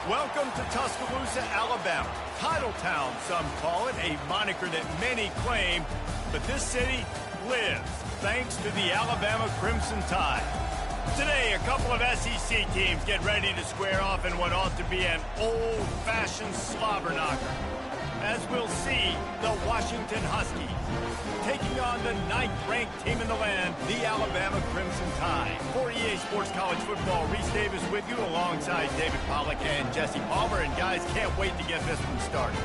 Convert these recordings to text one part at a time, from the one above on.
Welcome to Tuscaloosa, Alabama. Title Town, some call it, a moniker that many claim, but this city lives thanks to the Alabama Crimson Tide. Today, a couple of SEC teams get ready to square off in what ought to be an old-fashioned slobber knocker. As we'll see, the Washington Huskies taking on the 9th-ranked team in the land, the Alabama Crimson Tide. For EA Sports College Football, Reese Davis with you alongside David Pollack and Jesse Palmer. And guys, can't wait to get this one started.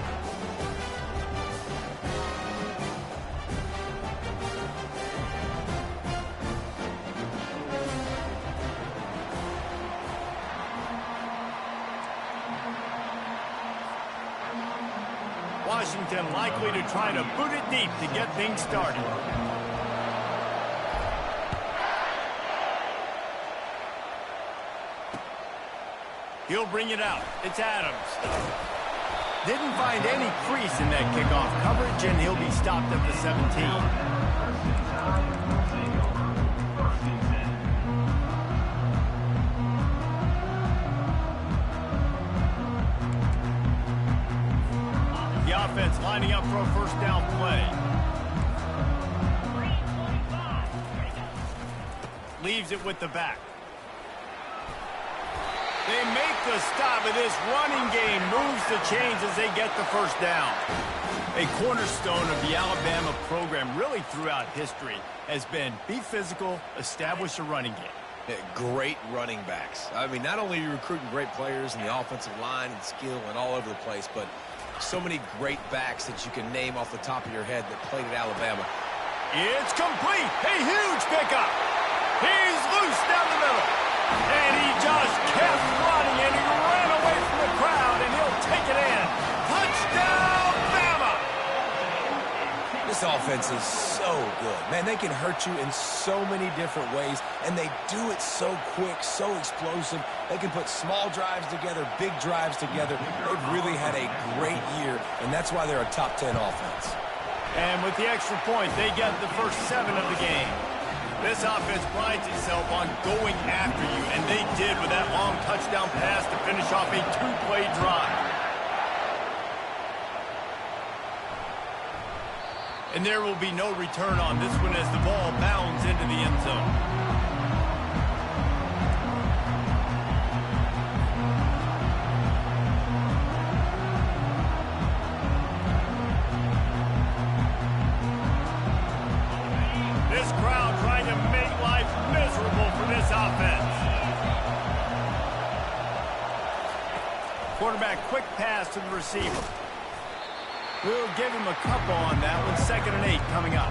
Washington likely to try to boot it deep to get things started. He'll bring it out. It's Adams. Didn't find any crease in that kickoff coverage, and he'll be stopped at the 17. Offense lining up for a first down play. Leaves it with the back. They make the stop, and this running game moves the chains as they get the first down. A cornerstone of the Alabama program really throughout history has been be physical, establish a running game. Great running backs. I mean, not only are you recruiting great players in the offensive line and skill and all over the place, but so many great backs that you can name off the top of your head that played at Alabama. It's complete. A huge pickup. He's loose down the middle. And he just kept running, and he ran away from the crowd, and he'll take it in. Touchdown, Bama! This offense is so good. Man, they can hurt you in so many different ways, and they do it so quick, so explosive. They can put small drives together, big drives together. They've really had a great year, and that's why they're a top 10 offense. And with the extra point, they get the first 7 of the game. This offense prides itself on going after you, and they did with that long touchdown pass to finish off a 2-play drive. And there will be no return on this one as the ball bounds into the end zone. This crowd trying to make life miserable for this offense. Quarterback quick pass to the receiver. We'll give him a couple on that one. 2nd and 8 coming up.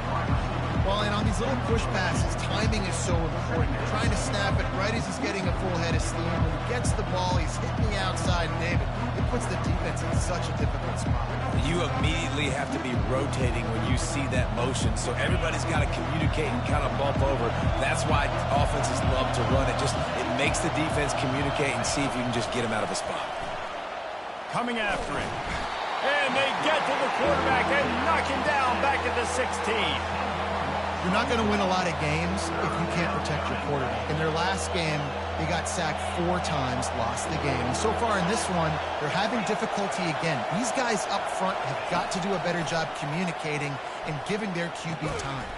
Well, and on these little push passes, timing is so important. You're trying to snap it right as he's getting a full head of steam. When he gets the ball, he's hitting the outside, and David, it puts the defense in such a difficult spot. You immediately have to be rotating when you see that motion, so everybody's got to communicate and kind of bump over. That's why offenses love to run it. It makes the defense communicate and see if you can just get him out of a spot. Coming after him. And they get to the quarterback and knock him down back at the 16. You're not going to win a lot of games if you can't protect your quarterback. In their last game, they got sacked 4 times, lost the game. And so far in this one, they're having difficulty again. These guys up front have got to do a better job communicating and giving their QB time.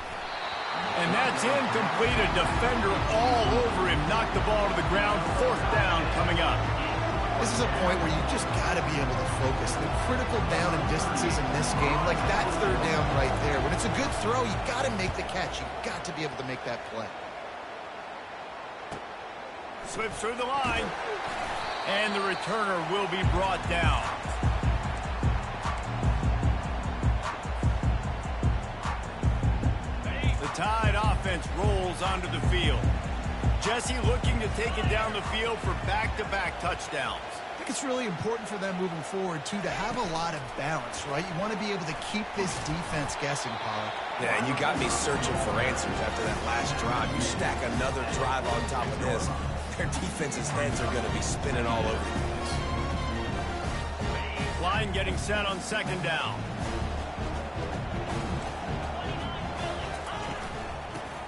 And that's incomplete. A defender all over him. Knocked the ball to the ground. 4th down coming up. This is a point where you just got to be able to focus. The critical down and distances in this game, like that 3rd down right there. When it's a good throw, you got to make the catch. You got to be able to make that play. Slips through the line. And the returner will be brought down. The Tide offense rolls onto the field. Jesse looking to take it down the field for back-to-back touchdowns. I think it's really important for them moving forward, too, to have a lot of balance, right? You want to be able to keep this defense guessing, Pollack. Yeah, and you got me searching for answers after that last drive. You stack another drive on top of this, their defense's heads are going to be spinning all over the place. Line getting set on 2nd down.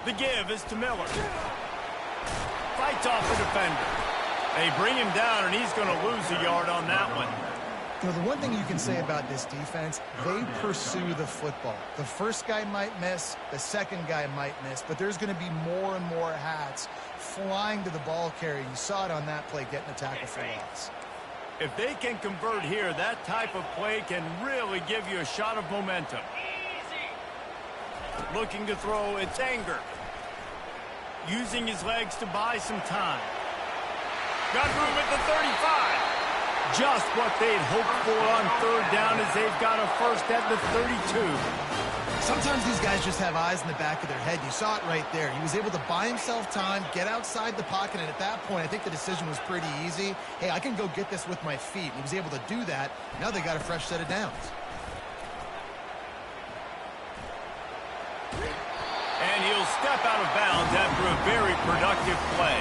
The give is to Miller. Fights off the defender. They bring him down, and he's going to lose a yard on that one. You know, the one thing you can say about this defense, they pursue the football. The first guy might miss, the second guy might miss, but there's going to be more and more hats flying to the ball carrier. You saw it on that play, getting a tackle for loss. If they can convert here, that type of play can really give you a shot of momentum. Looking to throw, it's Anger. Using his legs to buy some time. Got room at the 35. Just what they'd hoped for on third down as they've got a first at the 32. Sometimes these guys just have eyes in the back of their head. You saw it right there. He was able to buy himself time, get outside the pocket, and at that point, I think the decision was pretty easy. Hey, I can go get this with my feet. He was able to do that. Now they got a fresh set of downs. And he'll step out of bounds after a very productive play.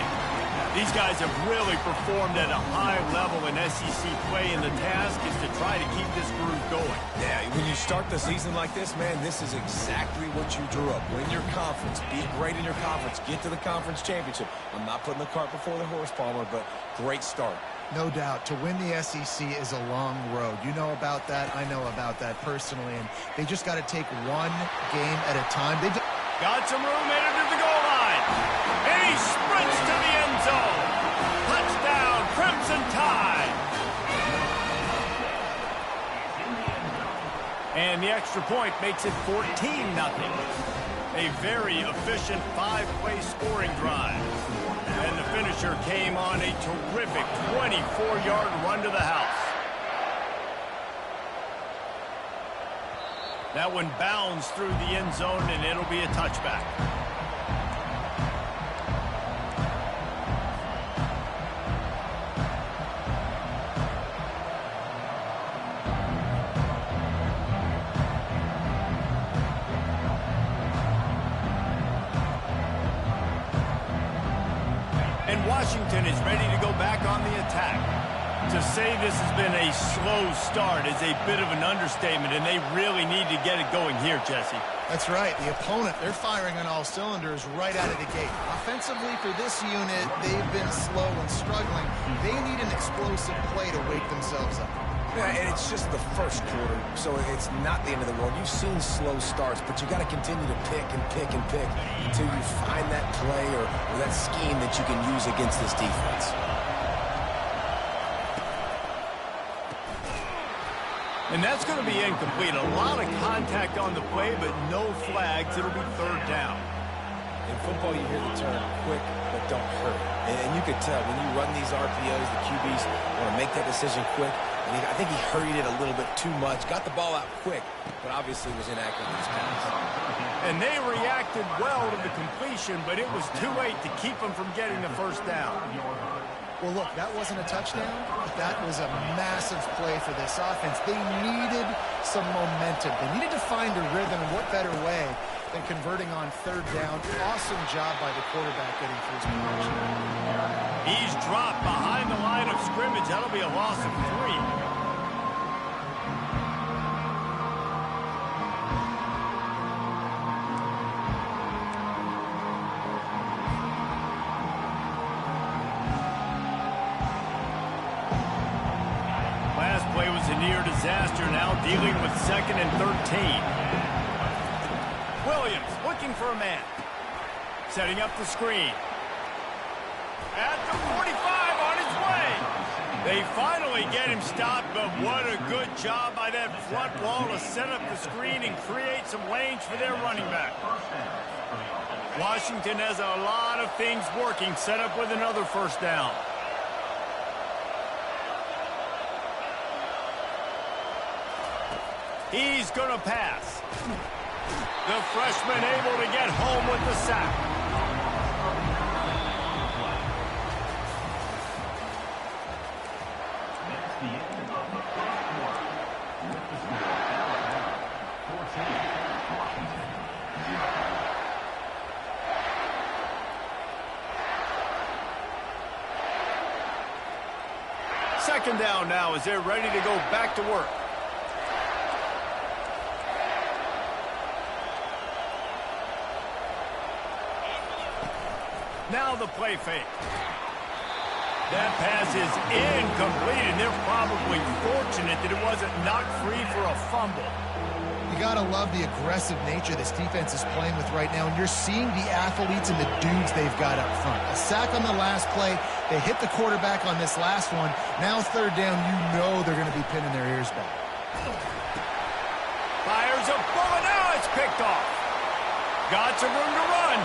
These guys have really performed at a high level in SEC play, and the task is to try to keep this groove going. Yeah, when you start the season like this, man, this is exactly what you drew up. Win your conference, be great in your conference, get to the conference championship. I'm not putting the cart before the horse, Palmer, but great start. No doubt. To win the SEC is a long road. You know about that. I know about that personally, and they just got to take one game at a time. Got some room headed to the goal line. And he sprints to the end zone. Touchdown, Crimson Tide. And the extra point makes it 14-0. A very efficient 5-play scoring drive. And the finisher came on a terrific 24-yard run to the house. That one bounds through the end zone, and it'll be a touchback. And Washington is ready to go back on the attack. To say this has been a slow start is a bit of an understatement, and they really need to get it going here, Jesse. That's right. The opponent, they're firing on all cylinders right out of the gate. Offensively, for this unit, they've been slow and struggling. They need an explosive play to wake themselves up. Yeah, and it's just the first quarter, so it's not the end of the world. You've seen slow starts, but you got to continue to pick and pick and pick until you find that play or that scheme that you can use against this defense. And that's going to be incomplete. A lot of contact on the play, but no flags. It'll be third down. In football, you hear the term quick, but don't hurry. And you could tell when you run these RPOs, the QBs want to make that decision quick. And I think he hurried it a little bit too much. Got the ball out quick, but obviously was inaccurate in his pass. And they reacted well to the completion, but it was too late to keep them from getting the first down. Well, look, that wasn't a touchdown, but that was a massive play for this offense. They needed some momentum. They needed to find a rhythm, and what better way than converting on third down. Awesome job by the quarterback getting through his progression. He's dropped behind the line of scrimmage. That'll be a loss of 3. Disaster now dealing with 2nd and 13. Williams looking for a man. Setting up the screen. At the 45 on his way. They finally get him stopped, but what a good job by that front wall to set up the screen and create some lanes for their running back. Washington has a lot of things working, set up with another first down. He's going to pass. The freshman able to get home with the sack. Second down now as they're ready to go back to work. Now the play fake. That pass is incomplete, and they're probably fortunate that it wasn't knocked free for a fumble. You got to love the aggressive nature this defense is playing with right now, and you're seeing the athletes and the dudes they've got up front. A sack on the last play. They hit the quarterback on this last one. Now third down, you know they're going to be pinning their ears back. Fires a bullet. Now it's picked off. Got some room to run.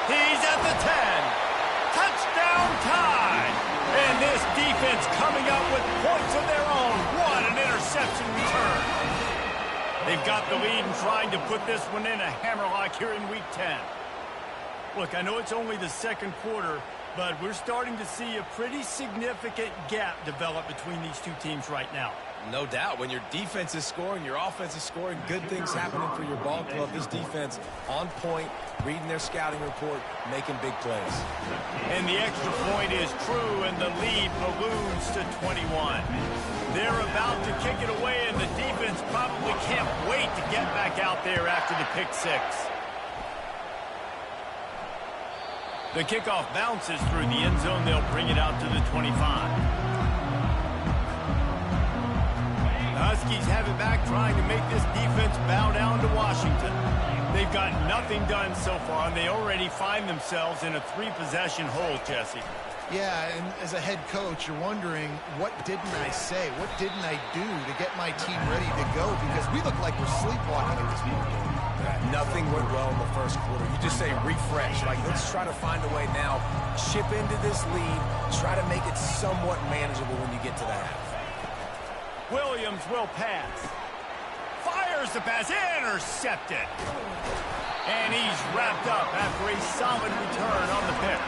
He's at the 10. Touchdown time. And this defense coming up with points of their own. What an interception return. They've got the lead and trying to put this one in a hammerlock here in Week 10. Look, I know it's only the second quarter, but we're starting to see a pretty significant gap develop between these two teams right now. No doubt. When your defense is scoring, your offense is scoring, good things happening for your ball club. This defense on point, reading their scouting report, making big plays. And the extra point is true, and the lead balloons to 21. They're about to kick it away, and the defense probably can't wait to get back out there after the pick six. The kickoff bounces through the end zone. They'll bring it out to the 25. The Huskies have it back, trying to make this defense bow down to Washington. They've got nothing done so far, and they already find themselves in a three-possession hole, Jesse. Yeah, and as a head coach, you're wondering, what didn't I say? What didn't I do to get my team ready to go? Because we look like we're sleepwalking at this point. Nothing went well in the first quarter. You just say refresh. Like, let's try to find a way now. Chip into this lead. Try to make it somewhat manageable when you get to the half. Williams will pass. Fires the pass. Intercepted. And he's wrapped up after a solid return on the pick.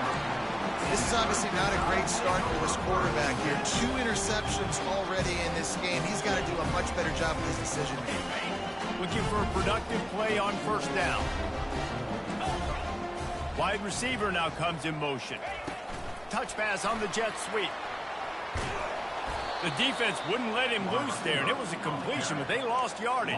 This is obviously not a great start for this quarterback here. 2 interceptions already in this game. He's got to do a much better job with his decision-making. Looking for a productive play on first down. Wide receiver now comes in motion. Touch pass on the jet sweep. The defense wouldn't let him loose there, and it was a completion, but they lost yardage.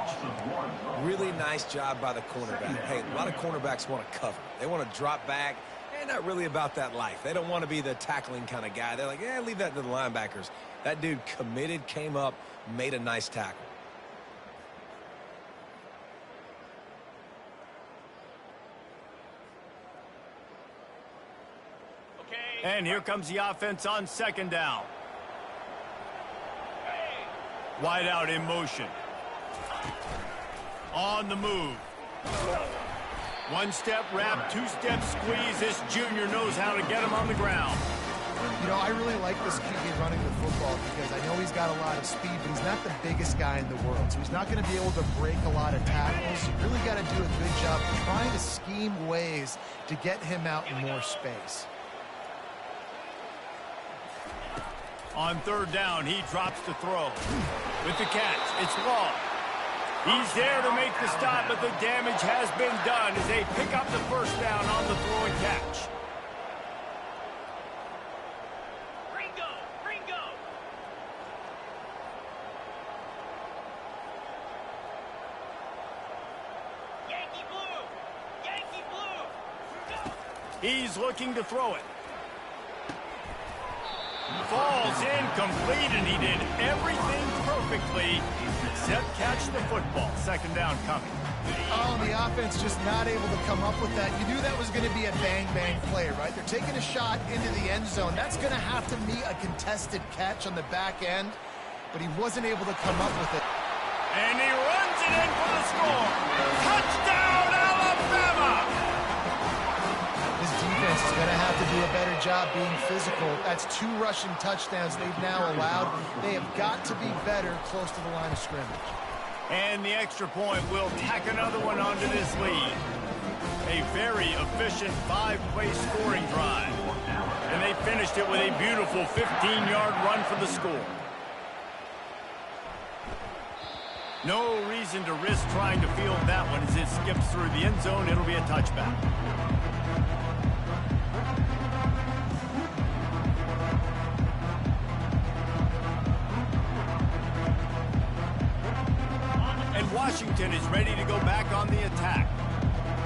Really nice job by the cornerback. Hey, a lot of cornerbacks want to cover. They want to drop back. They're not really about that life. They don't want to be the tackling kind of guy. They're like, yeah, leave that to the linebackers. That dude committed, came up, made a nice tackle. And here comes the offense on second down. Wide out in motion. On the move. One-step wrap, two-step squeeze. This junior knows how to get him on the ground. You know, I really like this QB running the football because I know he's got a lot of speed, but he's not the biggest guy in the world. So he's not going to be able to break a lot of tackles. You really got to do a good job trying to scheme ways to get him out in more space. On third down, he drops to throw. With the catch, it's long. He's there to make the stop, but the damage has been done as they pick up the first down on the throw and catch. Ringo! Ringo! Yankee blue! Yankee blue! Go! He's looking to throw it. Falls incomplete, and he did everything perfectly except catch the football. Second down coming. Oh, the offense just not able to come up with that. You knew that was going to be a bang-bang play, right? They're taking a shot into the end zone. That's going to have to be a contested catch on the back end, but he wasn't able to come up with it. And he runs it in for the score. Touchdown, Alabama! This defense is going to have to do a better job being physical. That's 2 rushing touchdowns they've now allowed. They have got to be better close to the line of scrimmage. And the extra point will tack another one onto this lead. A very efficient 5-play scoring drive. And they finished it with a beautiful 15-yard run for the score. No reason to risk trying to field that one as it skips through the end zone. It'll be a touchback. And Washington is ready to go back on the attack.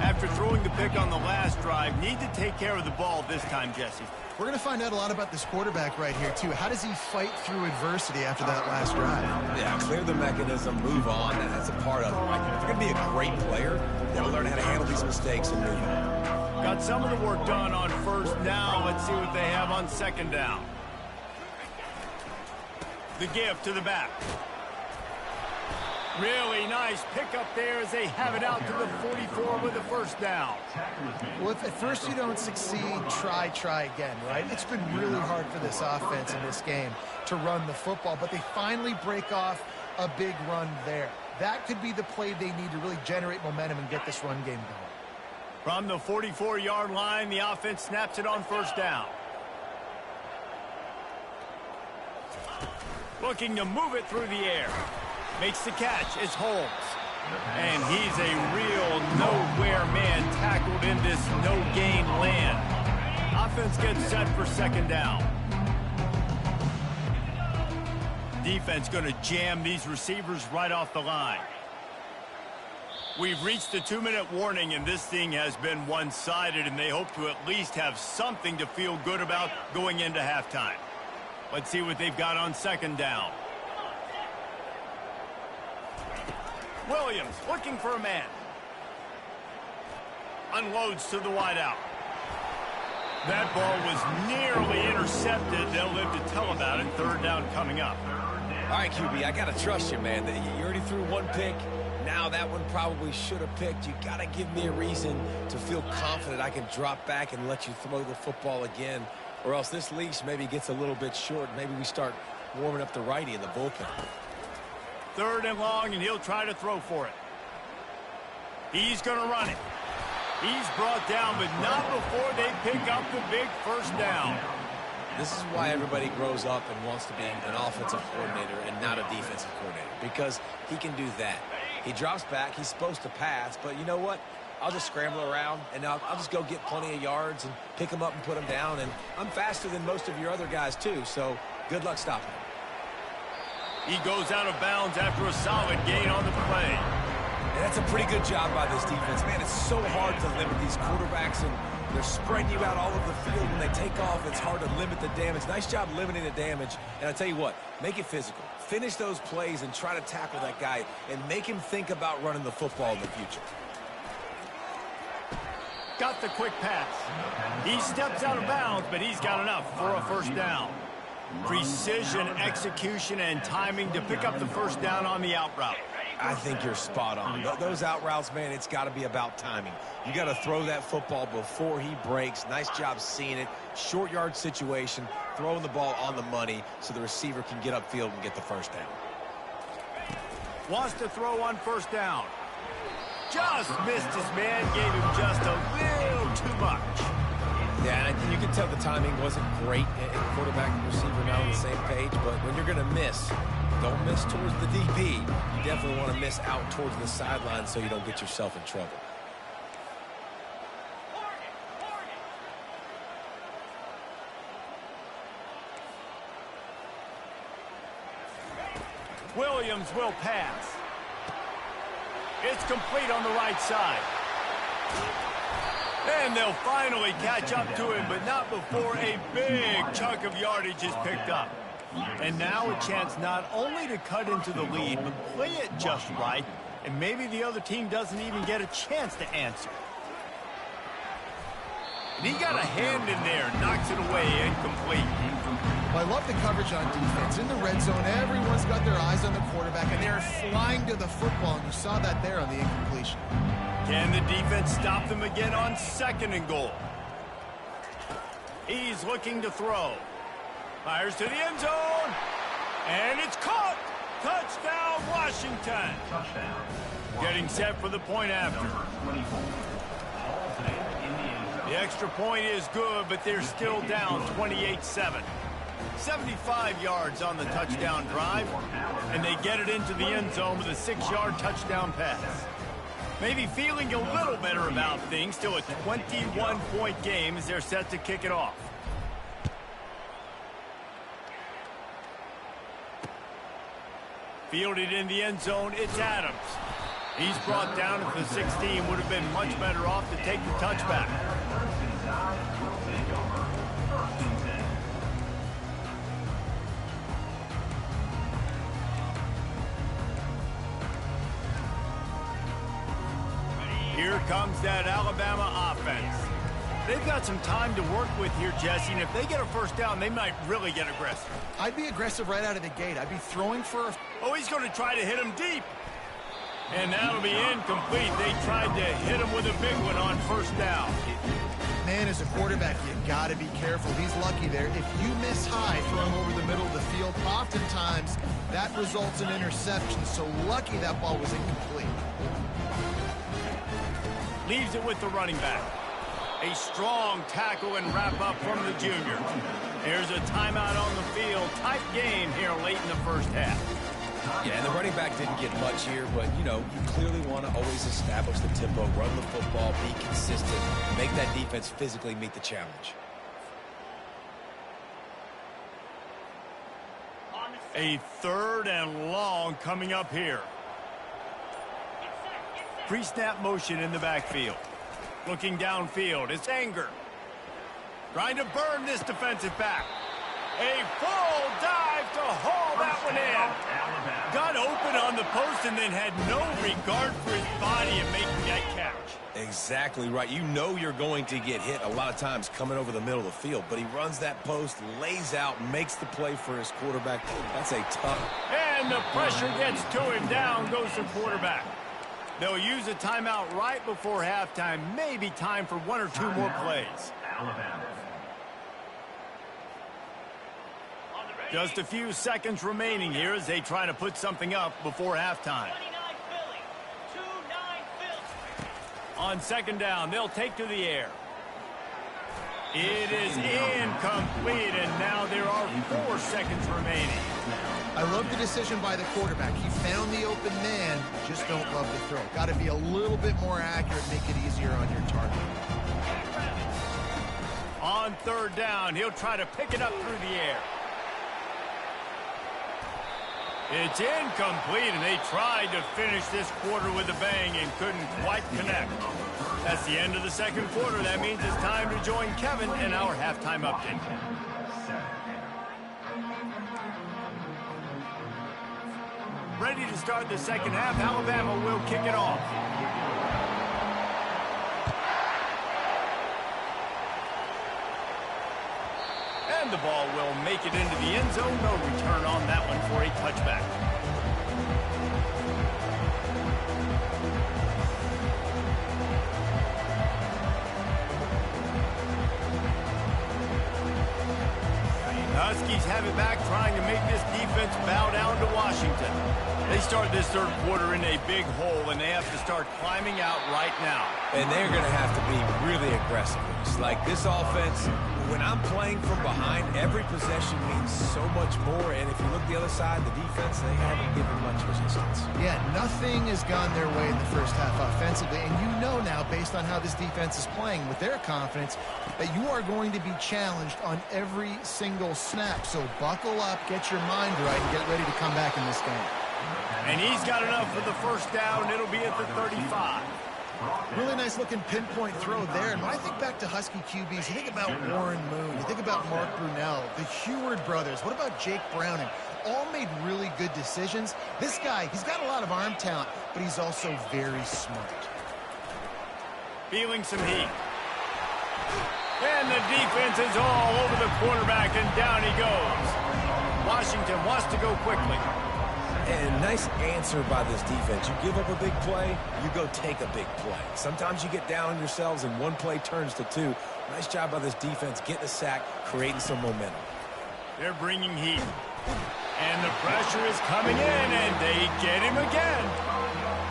After throwing the pick on the last drive, need to take care of the ball this time, Jesse. We're going to find out a lot about this quarterback right here, too. How does he fight through adversity after that last drive? Yeah, clear the mechanism, move on. That's a part of it, right? If you're going to be a great player, you got to learn how to handle these mistakes and move on. Got some of the work done on first down. Let's see what they have on second down. The give to the back. Really nice pickup there as they have it out to the 44 with the first down. Well, if at first you don't succeed, try again, right? It's been really hard for this offense in this game to run the football, but they finally break off a big run there. That could be the play they need to really generate momentum and get this run game going. From the 44-yard line, the offense snaps it on first down. Looking to move it through the air. Makes the catch. It's Holmes. And he's a real nowhere man tackled in this no-gain land. Offense gets set for second down. Defense going to jam these receivers right off the line. We've reached the 2-minute warning, and this thing has been one-sided, and they hope to at least have something to feel good about going into halftime. Let's see what they've got on second down. Williams looking for a man. Unloads to the wideout. That ball was nearly intercepted. They'll live to tell about it. Third down coming up. All right, QB, I got to trust you, man. You already threw one pick. Now that one probably should have picked. You got to give me a reason to feel confident I can drop back and let you throw the football again. Or else this leash maybe gets a little bit short. Maybe we start warming up the righty in the bullpen. Third and long, and he'll try to throw for it. He's going to run it. He's brought down, but not before they pick up the big first down. This is why everybody grows up and wants to be an offensive coordinator and not a defensive coordinator, because he can do that. He drops back. He's supposed to pass, but you know what? I'll just scramble around, and I'll just go get plenty of yards and pick them up and put them down, and I'm faster than most of your other guys, too, so good luck stopping him. He goes out of bounds after a solid gain on the play. And that's a pretty good job by this defense. Man, it's so hard to limit these quarterbacks, and they're spreading you out all over the field. When they take off, it's hard to limit the damage. Nice job limiting the damage. And I tell you what, make it physical. Finish those plays and try to tackle that guy and make him think about running the football in the future. Got the quick pass. He steps out of bounds, but he's got enough for a first down. Precision, execution, and timing to pick up the first down on the out route. I think you're spot on. Those out routes, man, it's got to be about timing. You got to throw that football before he breaks. Nice job seeing it. Short yard situation, throwing the ball on the money so the receiver can get upfield and get the first down. Wants to throw on first down. Just missed his man, gave him just a little too much. Yeah, and you can tell the timing wasn't great. Quarterback and receiver now on the same page, but when you're going to miss, don't miss towards the DB. You definitely want to miss out towards the sideline so you don't get yourself in trouble. Williams will pass. It's complete on the right side. And they'll finally catch up to him, but not before a big chunk of yardage is picked up. And now a chance not only to cut into the lead, but play it just right, and maybe the other team doesn't even get a chance to answer. And he got a hand in there, knocks it away, incomplete. Well, I love the coverage on defense. In the red zone, everyone's got their eyes on the quarterback, and they're flying to the football, and you saw that there on the incompletion. Can the defense stop them again on second and goal? He's looking to throw. Fires to the end zone. And it's caught. Touchdown, Washington. Getting set for the point after. The extra point is good, but they're still down 28-7. 75 yards on the touchdown drive, and they get it into the end zone with a 6-yard touchdown pass. Maybe feeling a little better about things. Still a 21-point game as they're set to kick it off. Fielded in the end zone, it's Adams. He's brought down at the 16. Would have been much better off to take the touchback. Here comes that Alabama offense. They've got some time to work with here, Jesse, and if they get a first down, they might really get aggressive. I'd be aggressive right out of the gate. I'd be throwing for a... Oh, he's going to try to hit him deep. And that'll be incomplete. They tried to hit him with a big one on first down. Man, as a quarterback, you got to be careful. He's lucky there. If you miss high throwing over the middle of the field, oftentimes that results in interception. So lucky that ball was incomplete. Leaves it with the running back. A strong tackle and wrap up from the junior. There's a timeout on the field. Tight game here late in the first half. Yeah, and the running back didn't get much here, but, you know, you clearly want to always establish the tempo, run the football, be consistent, make that defense physically meet the challenge. A 3rd and long coming up here. Pre-snap motion in the backfield. Looking downfield, it's Anger. Trying to burn this defensive back. A full dive to haul that one in. Got open on the post and then had no regard for his body in making that catch. Exactly right. You know you're going to get hit a lot of times coming over the middle of the field, but he runs that post, lays out, makes the play for his quarterback. That's a tough. And the pressure gets to him. Down goes the quarterback. They'll use a timeout right before halftime. Maybe time for 1 or 2 more plays. Just a few seconds remaining here as they try to put something up before halftime. On 2nd down, they'll take to the air. It is incomplete, and now there are 4 seconds remaining. I love the decision by the quarterback. He found the open man, just don't love the throw. Got to be a little bit more accurate, make it easier on your target. On 3rd down, he'll try to pick it up through the air. It's incomplete, and they tried to finish this quarter with a bang and couldn't quite connect. That's the end of the 2nd quarter. That means it's time to join Kevin in our halftime update. Ready to start the 2nd half. Alabama will kick it off. And the ball will make it into the end zone. No return on that one for a touchback. Huskies have it back, trying to make this defense bow down to Washington. They start this 3rd quarter in a big hole, and they have to start climbing out right now. And they're going to have to be really aggressive. It's like this offense, when I'm playing from behind, every possession means so much more. And if you look the other side, the defense, they haven't given much resistance. Yeah, nothing has gone their way in the first half offensively. And you know now, based on how this defense is playing with their confidence, that you are going to be challenged on every single snap. So buckle up, get your mind right, and get ready to come back in this game. And he's got enough for the 1st down. It'll be at the 35. Really nice looking pinpoint throw there. And when I think back to Husky QBs, you think about Warren Moon, you think about Mark Brunell, the Heward brothers, what about Jake Browning? All made really good decisions. This guy, he's got a lot of arm talent, but he's also very smart. Feeling some heat. And the defense is all over the quarterback, and down he goes. Washington wants to go quickly. And nice answer by this defense. You give up a big play, you go take a big play. Sometimes you get down on yourselves and 1 play turns to 2. Nice job by this defense getting a sack, creating some momentum. They're bringing heat. And the pressure is coming in, and they get him again.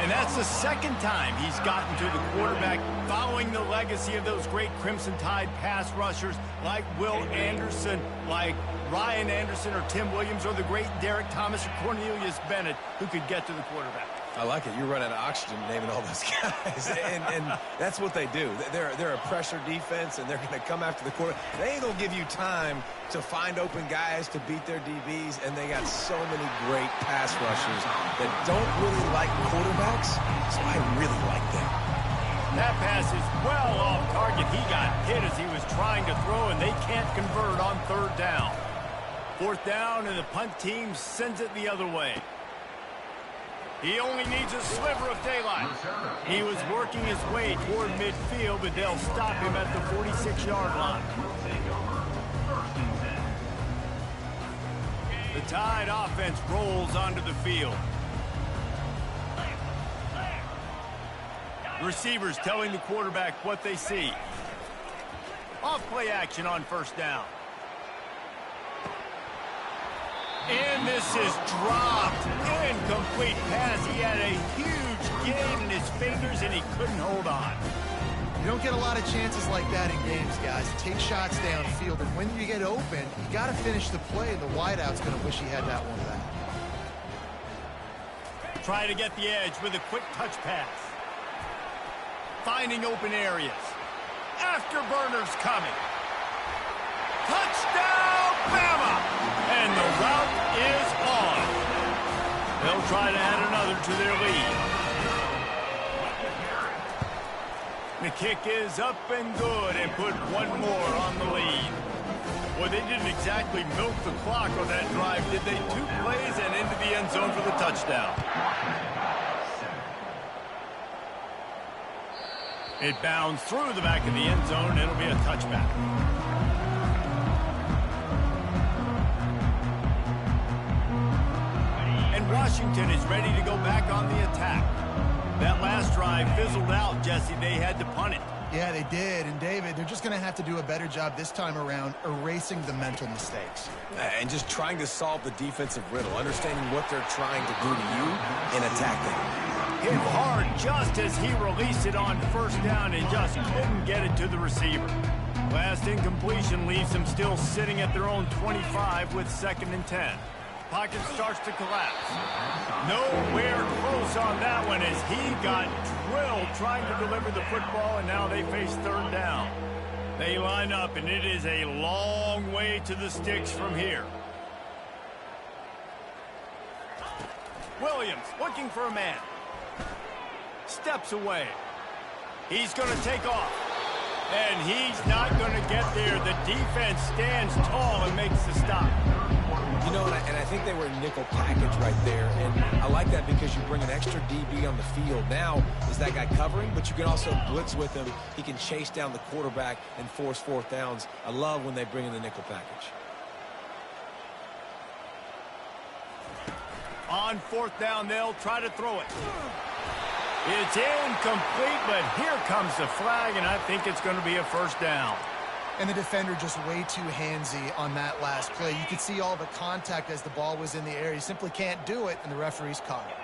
And that's the 2nd time he's gotten to the quarterback, following the legacy of those great Crimson Tide pass rushers like Will Anderson, like Ryan Anderson or Tim Williams, or the great Derek Thomas or Cornelius Bennett, who could get to the quarterback. I like it. You're running out of oxygen naming all those guys. and that's what they do. They're a pressure defense, and they're going to come after the quarter. They ain't going to give you time to find open guys to beat their DBs, and they got so many great pass rushers that don't really like quarterbacks, so I really like them. That pass is well off target. He got hit as he was trying to throw, and they can't convert on third down. Fourth down, and the punt team sends it the other way. He only needs a sliver of daylight. He was working his way toward midfield, but they'll stop him at the 46-yard line. The Tide offense rolls onto the field. The receivers telling the quarterback what they see. Off-play action on first down. And this is dropped. Incomplete pass. He had a huge gain in his fingers, and he couldn't hold on. You don't get a lot of chances like that in games, guys. Take shots downfield, and when you get open, you got to finish the play. The wideout's going to wish he had that one back. Try to get the edge with a quick touch pass. Finding open areas. Afterburners coming. Touchdown, Bama! And the route is on. They'll try to add another to their lead. The kick is up and good and put one more on the lead. Well, they didn't exactly milk the clock on that drive, did they? 2 plays and into the end zone for the touchdown. It bounds through the back of the end zone. It'll be a touchback. And Washington is ready to go back on the attack. That last drive fizzled out, Jesse. They had to punt it. Yeah, they did. And, David, they're just going to have to do a better job this time around erasing the mental mistakes. And just trying to solve the defensive riddle, understanding what they're trying to do to you and attacking. Hit hard just as he released it on first down and just couldn't get it to the receiver. Last incompletion leaves them still sitting at their own 25 with 2nd and 10. Pocket starts to collapse. Nowhere close on that one as he got drilled trying to deliver the football, and now they face 3rd down. They line up, and it is a long way to the sticks from here. Williams looking for a man. Steps away. He's going to take off. And he's not going to get there. The defense stands tall and makes the stop. You know, and I think they were in nickel package right there. And I like that because you bring an extra DB on the field. Now, is that guy covering? But you can also blitz with him. He can chase down the quarterback and force 4th downs. I love when they bring in the nickel package. On 4th down, they'll try to throw it. It's incomplete, but here comes the flag, and I think it's going to be a 1st down. And the defender just way too handsy on that last play. You could see all the contact as the ball was in the air. He simply can't do it, and the referee's caught it.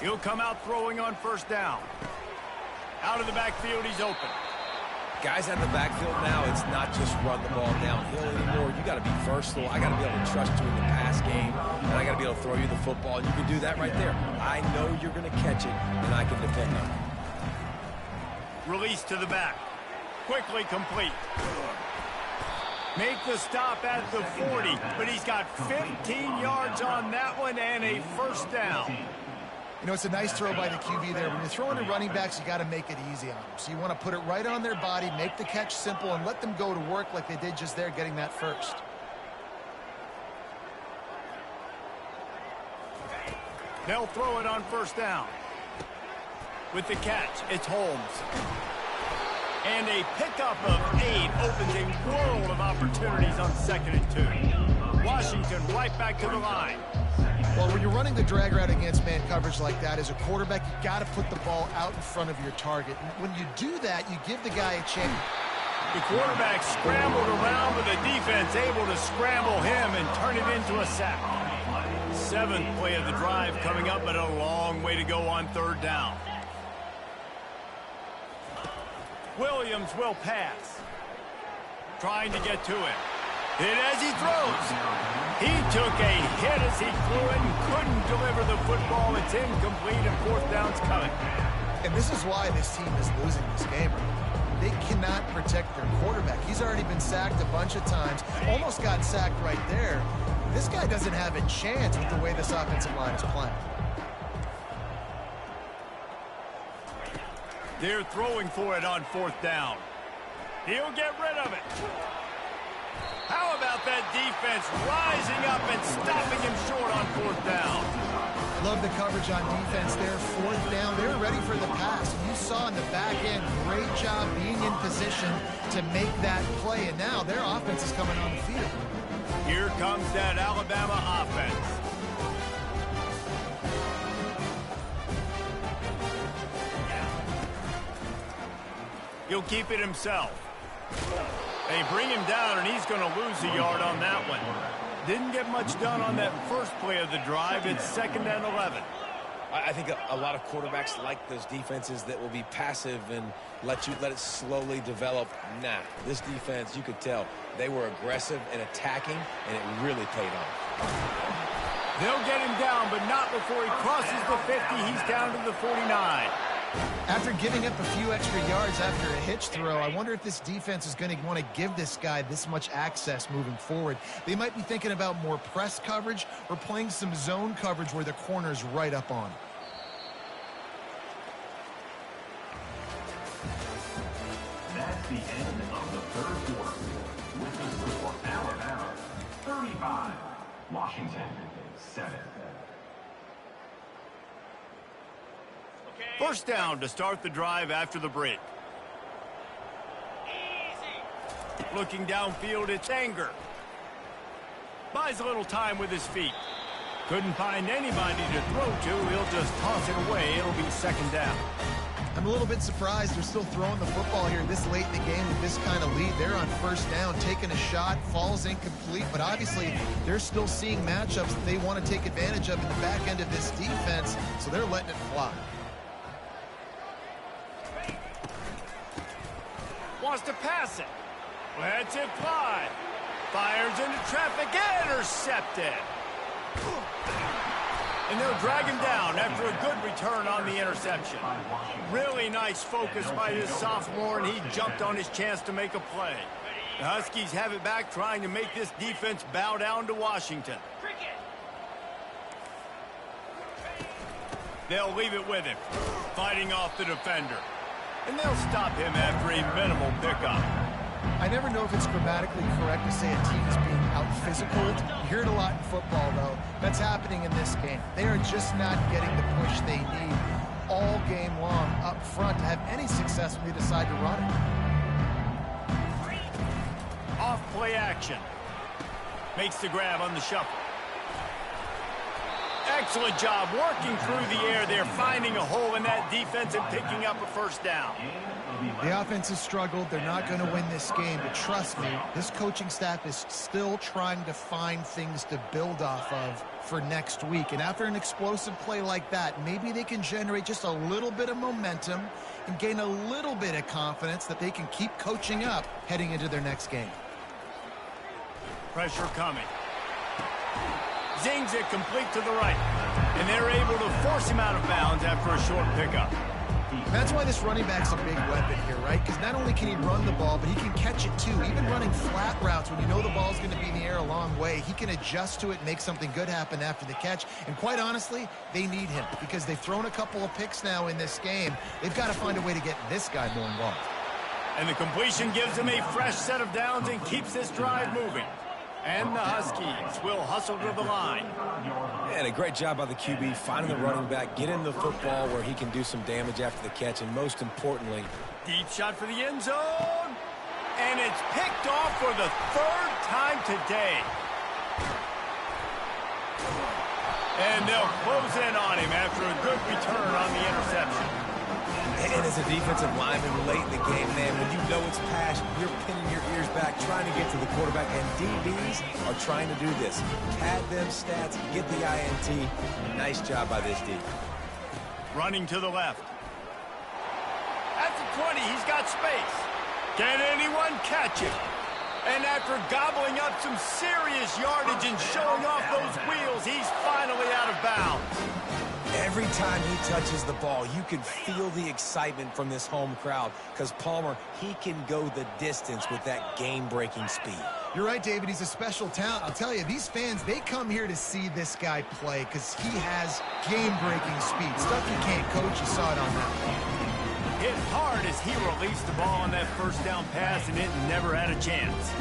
He'll come out throwing on 1st down. Out of the backfield, he's open. Guys out of the backfield now, it's not just run the ball downhill anymore. You got to be versatile. I got to be able to trust you in the pass game, and I got to be able to throw you the football. And you can do that right there. I know you're going to catch it, and I can depend on it. Release to the back. Quickly complete. Make the stop at the 40, but he's got 15 yards on that one and a 1st down. You know, it's a nice throw by the QB there. When you're throwing to running backs, you got to make it easy on them. So you want to put it right on their body, make the catch simple, and let them go to work like they did just there, getting that first. They'll throw it on 1st down. With the catch, it's Holmes. And a pickup of 8 opens a world of opportunities on 2nd and 2. Washington right back to the line. Well, when you're running the drag route against man coverage like that, as a quarterback, you got to put the ball out in front of your target. And when you do that, you give the guy a chance. The quarterback scrambled around, but the defense able to scramble him and turn it into a sack. 7th play of the drive coming up, but a long way to go on 3rd down. Williams will pass. Trying to get to it. Hit as he throws. He took a hit as he threw it and couldn't deliver the football. It's incomplete and fourth down's coming. And this is why this team is losing this game. They cannot protect their quarterback. He's already been sacked a bunch of times. Almost got sacked right there. This guy doesn't have a chance with the way this offensive line is playing. They're throwing for it on fourth down. He'll get rid of it. How about that defense rising up and stopping him short on fourth down? Love the coverage on defense there. Fourth down, they're ready for the pass. You saw in the back end, great job being in position to make that play. And now their offense is coming on the field. Here comes that Alabama offense. He'll keep it himself. They bring him down, and he's going to lose a yard on that one. Didn't get much done on that first play of the drive. It's 2nd and 11. I think a lot of quarterbacks like those defenses that will be passive and let it slowly develop. Nah, this defense, you could tell, they were aggressive and attacking, and it really paid off. They'll get him down, but not before he crosses the 50. He's down to the 49. After giving up a few extra yards after a hitch throw, I wonder if this defense is going to want to give this guy this much access moving forward. They might be thinking about more press coverage or playing some zone coverage where the corner's right up on him. That's the end of the third quarter. With the score, Alabama 35, Washington 7. First down to start the drive after the break. Easy. Looking downfield, it's Anger. Buys a little time with his feet. Couldn't find anybody to throw to. He'll just toss it away. It'll be 2nd down. I'm a little bit surprised they're still throwing the football here this late in the game with this kind of lead. They're on first down, taking a shot, falls incomplete, but obviously they're still seeing matchups that they want to take advantage of in the back end of this defense, so they're letting it fly. Wants to pass it. Lets it fly. Fires into traffic. Intercepted. And they'll drag him down after a good return on the interception. Really nice focus by this sophomore, and he jumped on his chance to make a play. The Huskies have it back, trying to make this defense bow down to Washington. They'll leave it with him, fighting off the defender. And they'll stop him after a minimal pickup. I never know if it's grammatically correct to say a team is being out-physicaled. You hear it a lot in football, though. That's happening in this game. They are just not getting the push they need all game long up front to have any success when they decide to run it. Off play action. Makes the grab on the shuffle. Excellent job working through the air there, finding a hole in that defense and picking up a first down. The offense has struggled. They're not going to win this game, but trust me, this coaching staff is still trying to find things to build off of for next week. And after an explosive play like that, maybe they can generate just a little bit of momentum and gain a little bit of confidence that they can keep coaching up heading into their next game. Pressure coming. Zings it complete to the right. And they're able to force him out of bounds after a short pickup. That's why this running back's a big weapon here, right? Because not only can he run the ball, but he can catch it too. Even running flat routes when you know the ball's going to be in the air a long way, he can adjust to it and make something good happen after the catch. And quite honestly, they need him because they've thrown a couple of picks now in this game. They've got to find a way to get this guy more involved. And the completion gives him a fresh set of downs and keeps this drive moving. And the Huskies will hustle to the line. And a great job by the QB, finding the running back, getting the football where he can do some damage after the catch, and most importantly, deep shot for the end zone. And it's picked off for the 3rd time today. And they'll close in on him after a good return on the interception. And as a defensive lineman late in the game, man, when you know it's pass, you're pinning your ears back, trying to get to the quarterback, and DBs are trying to do this. Pad them stats, get the INT. Nice job by this D. Running to the left. At the 20, he's got space. Can anyone catch him? And after gobbling up some serious yardage and showing off those wheels, he's finally out of bounds. Every time he touches the ball, you can feel the excitement from this home crowd because Palmer, he can go the distance with that game-breaking speed. You're right, David. He's a special talent. I'll tell you, these fans, they come here to see this guy play because he has game-breaking speed. Stuff you can't coach. You saw it on that one. Hit hard as he released the ball on that first down pass, and it never had a chance.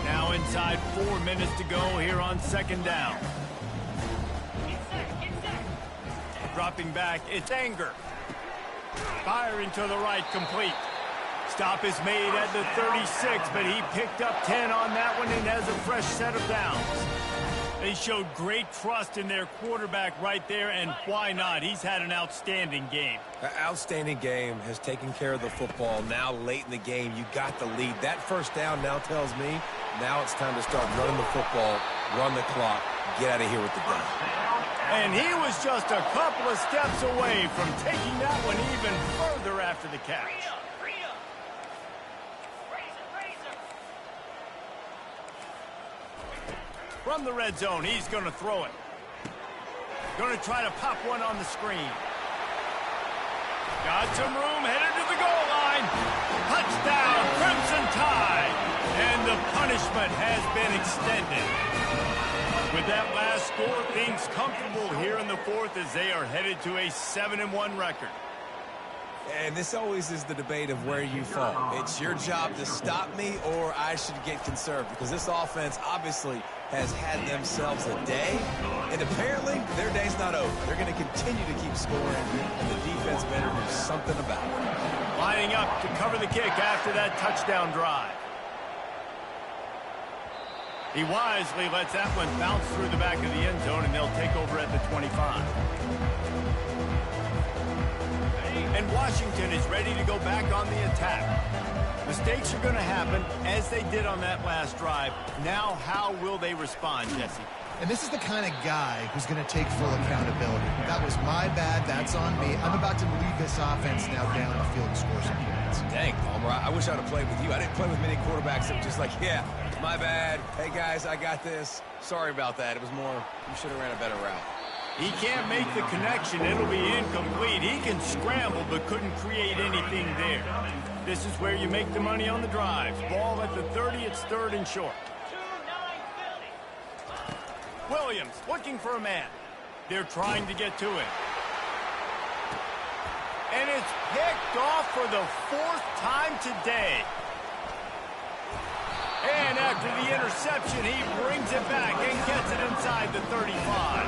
Now inside 4 minutes to go here on second down. Dropping back, it's Anger. Firing to the right, complete. Stop is made at the 36, but he picked up 10 on that one and has a fresh set of downs. They showed great trust in their quarterback right there, and why not? He's had an outstanding game. An outstanding game, has taken care of the football. Now late in the game, you got the lead. That first down now tells me now it's time to start running the football, run the clock, get out of here with the day. And he was just a couple of steps away from taking that one even further after the catch. From the red zone, he's going to throw it. Going to try to pop one on the screen. Got some room, headed to the goal line. Touchdown, Crimson Tide. And the punishment has been extended. With that last score, things comfortable here in the fourth as they are headed to a 7-1 record. And this always is the debate of where you fall. It's your job to stop me or I should get conserved because this offense obviously has had themselves a day, and apparently their day's not over. They're going to continue to keep scoring, and the defense better do something about it. Lining up to cover the kick after that touchdown drive. He wisely lets that one bounce through the back of the end zone, and they'll take over at the 25. And Washington is ready to go back on the attack. Mistakes are going to happen, as they did on that last drive. Now, how will they respond, Jesse? And this is the kind of guy who's going to take full accountability. That was my bad. That's on me. I'm about to lead this offense now down the field and score some points. Dang, Palmer, I wish I would have played with you. I didn't play with many quarterbacks that were just like, yeah, my bad. Hey, guys, I got this. Sorry about that. It was more, you should have ran a better route. He can't make the connection. It'll be incomplete. He can scramble, but couldn't create anything there. This is where you make the money on the drives. Ball at the 30, it's third and short. Williams looking for a man. They're trying to get to it. And it's picked off for the fourth time today. And after the interception, he brings it back and gets it inside the 35.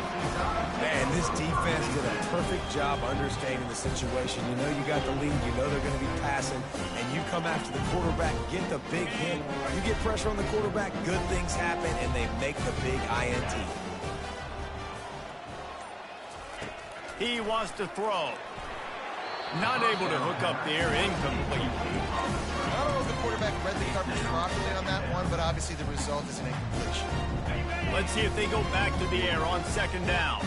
Man, this defense did a perfect job understanding the situation. You know you got the lead. You know they're going to be passing. And you come after the quarterback, get the big hit. You get pressure on the quarterback, good things happen, and they make the big INT. He wants to throw. Not able to hook up there, incomplete. I don't know if the quarterback read the coverage properly on that one, but obviously the result is an incompletion. Let's see if they go back to the air on second down.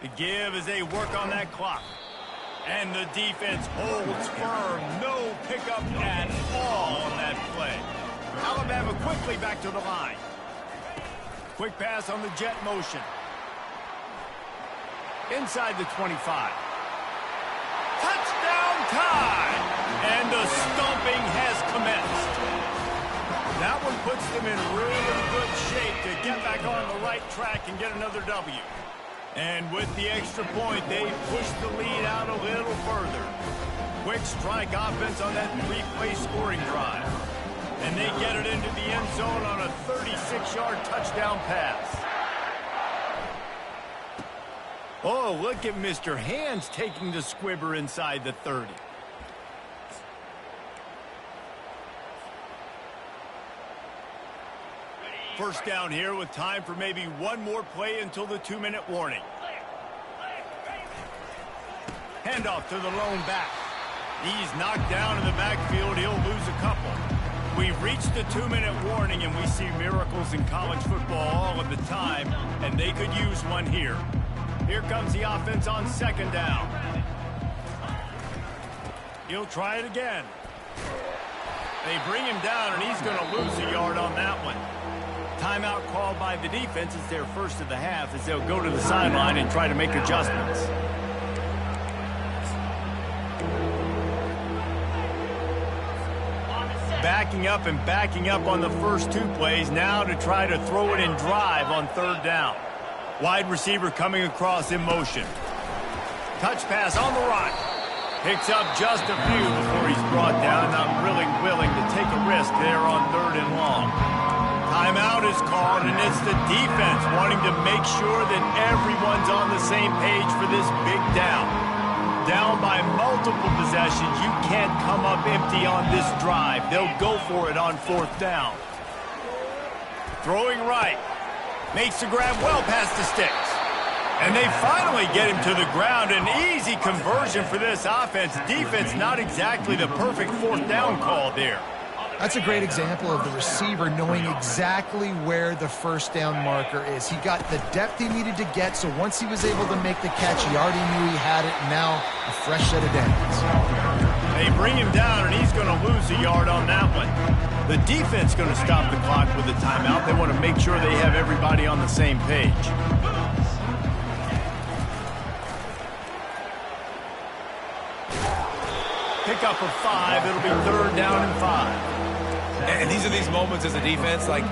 The give as they work on that clock. And the defense holds firm. No pickup at all on that play. Alabama quickly back to the line. Quick pass on the jet motion. Inside the 25. Touchdown time! And the stomping has commenced. That one puts them in really good shape to get back on the right track and get another W. And with the extra point, they push the lead out a little further. Quick strike offense on that three-play scoring drive. And they get it into the end zone on a 36-yard touchdown pass. Oh, look at Mr. Hands taking the squibber inside the 30. First down here with time for maybe one more play until the 2-minute warning. Handoff to the lone back. He's knocked down in the backfield. He'll lose a couple. We've reached the 2-minute warning, and we see miracles in college football all of the time, and they could use one here. Here comes the offense on second down. He'll try it again. They bring him down, and he's going to lose a yard on that one. Timeout called by the defense. It's their first of the half as they'll go to the sideline and try to make adjustments. Backing up on the first 2 plays now to try to throw it in drive on third down. Wide receiver coming across in motion. Touch pass on the run. Picks up just a few before he's brought down. Not really willing to take a risk there on third and long. Timeout is called, and it's the defense wanting to make sure that everyone's on the same page for this big down. Down by multiple possessions, you can't come up empty on this drive. They'll go for it on fourth down. Throwing right. Makes the grab well past the sticks. And they finally get him to the ground. An easy conversion for this offense. Defense, not exactly the perfect fourth down call there. That's a great example of the receiver knowing exactly where the first down marker is. He got the depth he needed to get, so once he was able to make the catch, he already knew he had it, and now a fresh set of downs. They bring him down, and he's going to lose a yard on that one. The defense going to stop the clock with a timeout. They want to make sure they have everybody on the same page. Pick up of 5. It'll be third down and 5. And these are these moments as a defense, like,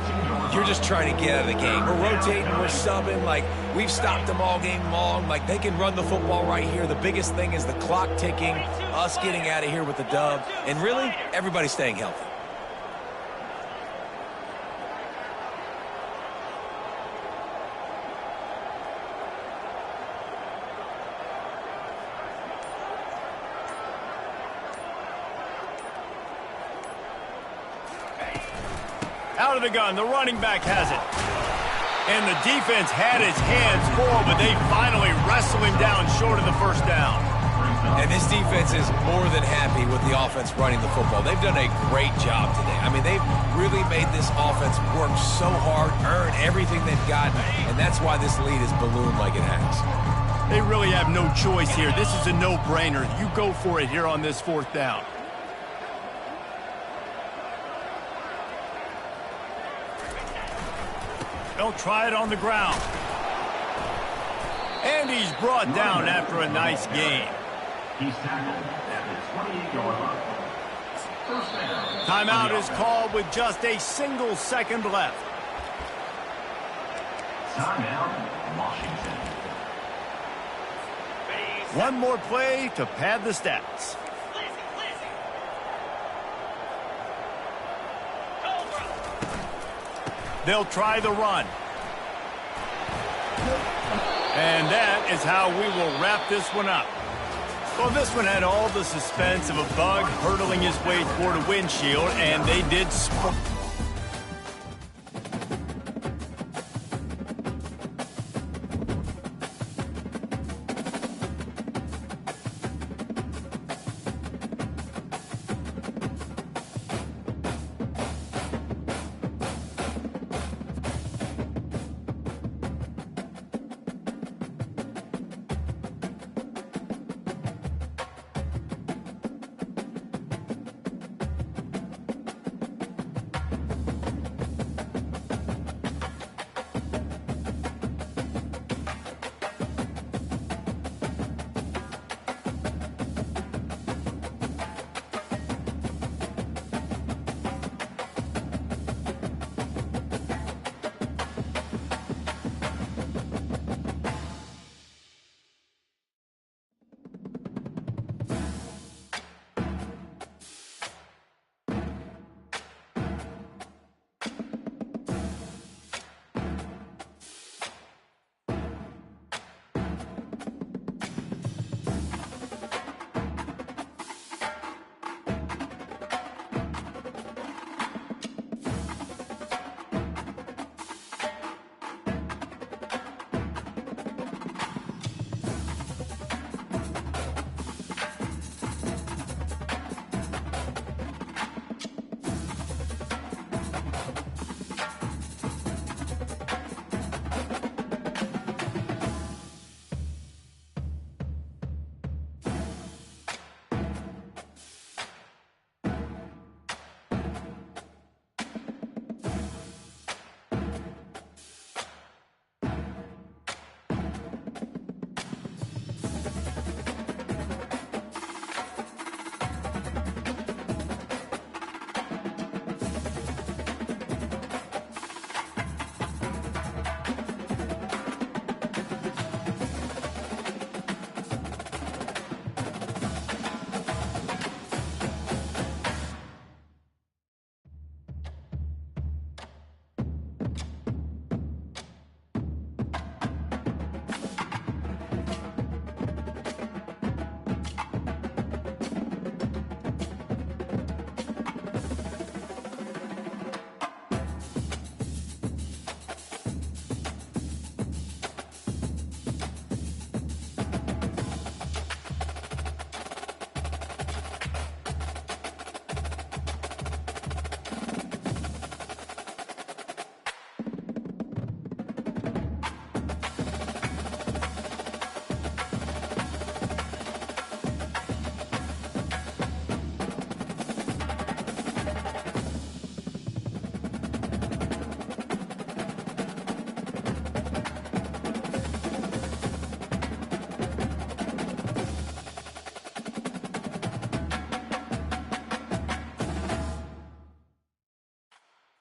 you're just trying to get out of the game. We're rotating, we're subbing, like, we've stopped them all game long. Like, they can run the football right here. The biggest thing is the clock ticking, us getting out of here with the dub, and really, everybody staying healthy. Out of the gun, the running back has it. And the defense had his hands full, but they finally wrestle him down short of the first down. And this defense is more than happy with the offense running the football. They've done a great job today. I mean, they've really made this offense work so hard, earn everything they've got, and that's why this lead is ballooned like it has. They really have no choice here. This is a no-brainer. You go for it here on this fourth down. They'll try it on the ground. And he's brought down after a nice gain. He's tackled at the 28-yard line. First down. Timeout is called with just a single second left. Timeout, Washington. One more play to pad the stats. They'll try the run. And that is how we will wrap this one up. Well, this one had all the suspense of a bug hurtling his way toward a windshield, and they did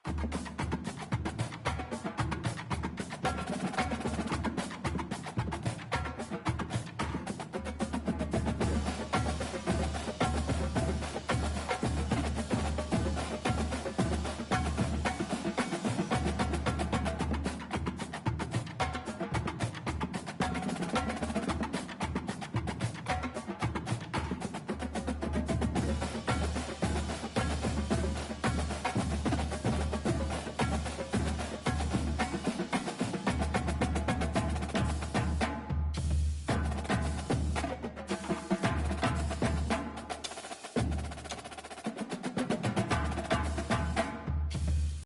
it.